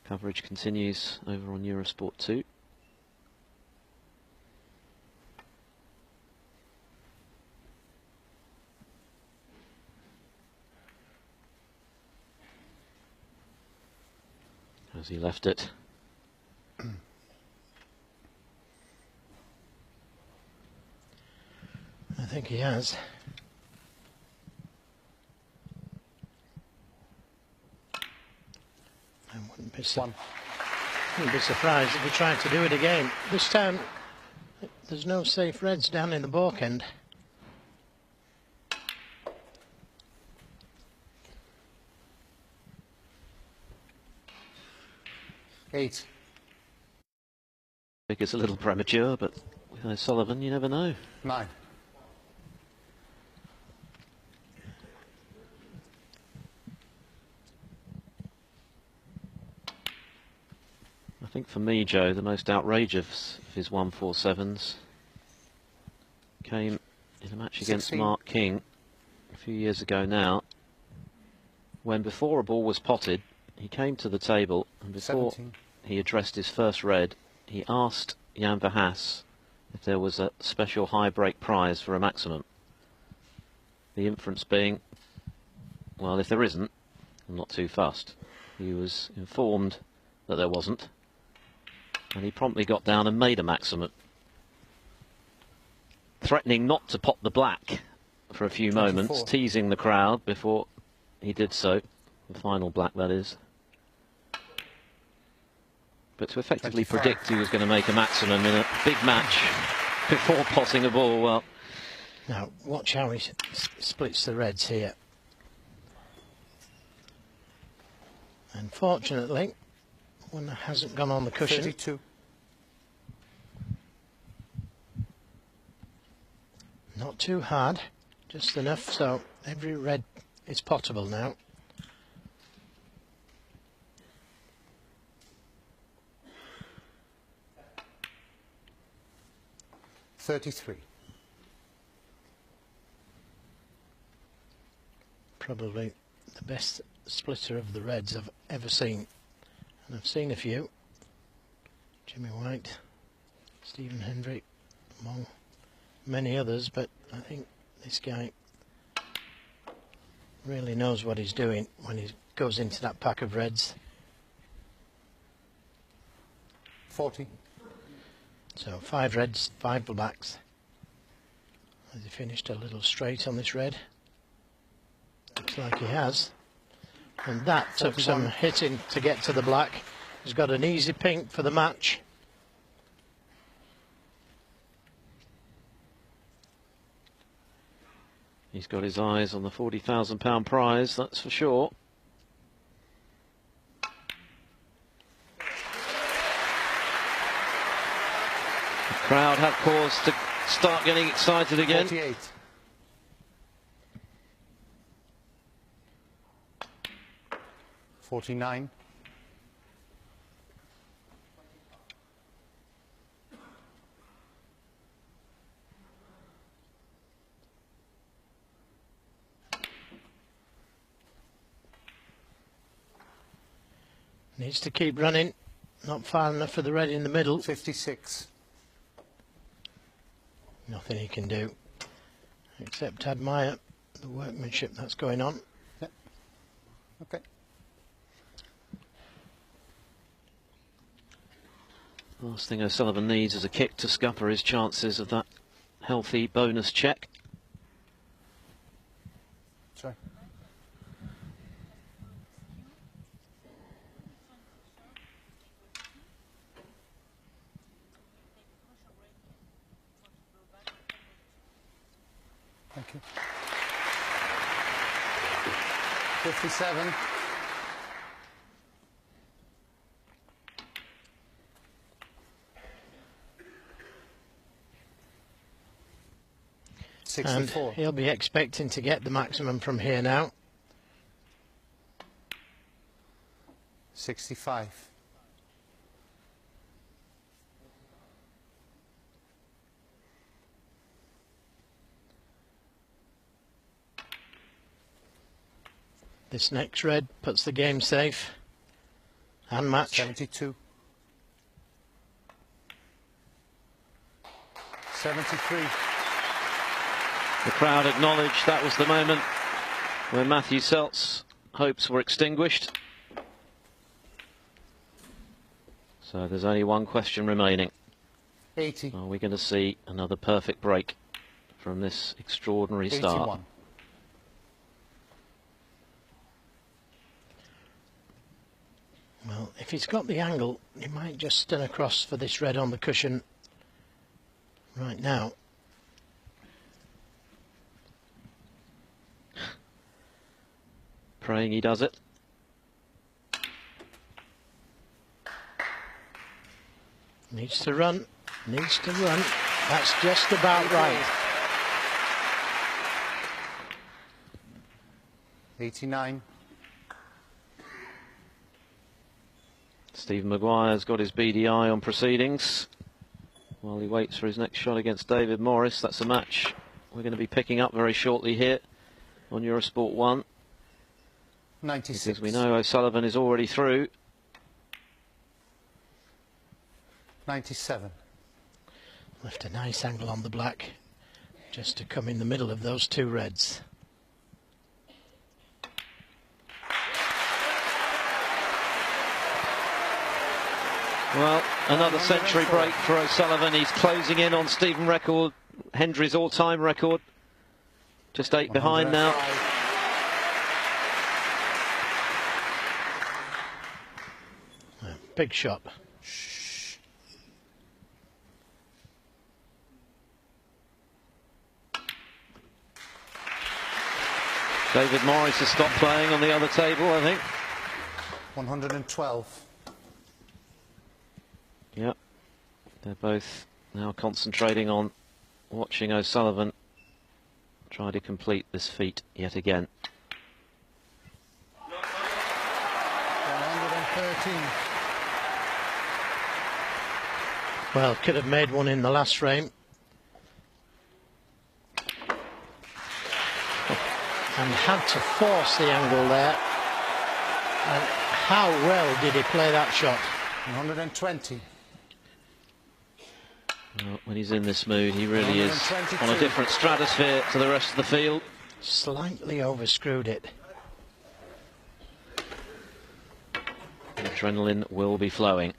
Coverage continues over on Eurosport 2. As he left it. I think he has. I wouldn't be surprised if he tried to do it again. This time, there's no safe reds down in the balk end. Eight. I think it's a little premature, but with O'Sullivan, you never know. 9. I think for me, Joe, the most outrageous of his 147s came in a match against 16. Mark King a few years ago now, when before a ball was potted, he came to the table and before 17. he addressed his first red, he asked Jan Verhaas if there was a special high break prize for a maximum. The inference being, well, if there isn't, I'm not too fussed. He was informed that there wasn't, and he promptly got down and made a maximum, threatening not to pop the black for a few 24. moments, teasing the crowd before he did so. The final black, that is. But to effectively 25. predict he was going to make a maximum in a big match before potting a ball, well... Now, watch how he splits the reds here. Unfortunately, one hasn't gone on the cushion. 32. Not too hard, just enough so every red is potable now. $33. Probably the best splitter of the reds I've ever seen. And I've seen a few. Jimmy White, Stephen Hendry, among many others, but I think this guy really knows what he's doing when he goes into that pack of reds. 40. So 5 reds, 5 blacks. Has he finished a little straight on this red? Looks like he has. And that took some hitting to get to the black. He's got an easy pink for the match. He's got his eyes on the £40,000 prize, that's for sure. The crowd have cause to start getting excited again. 48. $49. Needs to keep running. Not far enough for the red in the middle. 56. Nothing he can do except admire the workmanship that's going on. Yep. Okay. Last thing O'Sullivan needs is a kick to scupper his chances of that healthy bonus check. Sorry. Thank you. 57. And 64. he'll be expecting to get the maximum from here now. 65. This next red puts the game safe. And match. 72. 73. The crowd acknowledged that was the moment when Matthew Selt's hopes were extinguished. So there's only one question remaining. 80. Are we going to see another perfect break from this extraordinary start? 81. Well, if he's got the angle, he might just stun across for this red on the cushion right now. Praying he does it. Needs to run. Needs to run. That's just about right. 89. Stephen Maguire's got his beady eye on proceedings while he waits for his next shot against David Morris. That's a match we're going to be picking up very shortly here on Eurosport 1. 96. Because we know O'Sullivan is already through. 97. Left a nice angle on the black just to come in the middle of those two reds. Well, another century break for O'Sullivan. He's closing in on Stephen record, Hendry's all-time record. Just 8 behind now. Big shot. David Morris has stopped playing on the other table, I think. 112. Yep. They're both now concentrating on watching O'Sullivan try to complete this feat yet again. 113. Well, could have made one in the last frame. And had to force the angle there. And how well did he play that shot? 120. Well, when he's in this mood, he really is on a different stratosphere to the rest of the field. Slightly overscrewed it. Adrenaline will be flowing.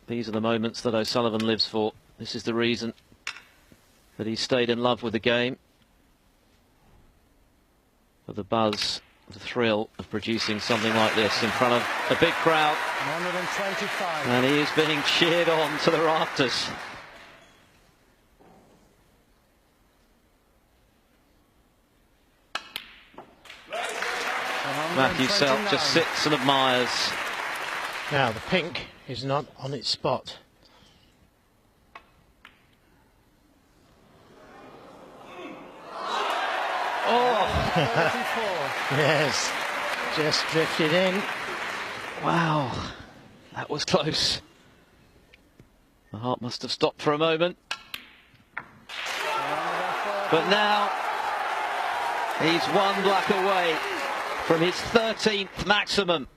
These are the moments that O'Sullivan lives for. This is the reason that he stayed in love with the game. For the buzz, the thrill of producing something like this in front of a big crowd. 125. And he is being cheered on to the rafters. Matthew Selt just sits and admires. Now the pink is not on its spot. Oh! 34. Yes, just drifted in. Wow, that was close. The heart must have stopped for a moment. But now he's one black away from his 13th maximum.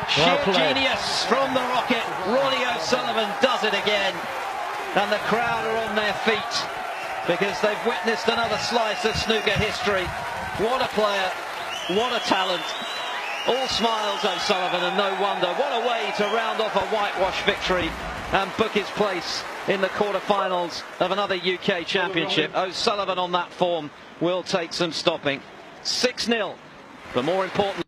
Sheer genius from the rocket. Ronnie O'Sullivan does it again. And the crowd are on their feet because they've witnessed another slice of snooker history. What a player, what a talent. All smiles, O'Sullivan, and no wonder. What a way to round off a whitewash victory and book his place in the quarterfinals of another UK championship. O'Sullivan on that form will take some stopping. 6-0, but more important.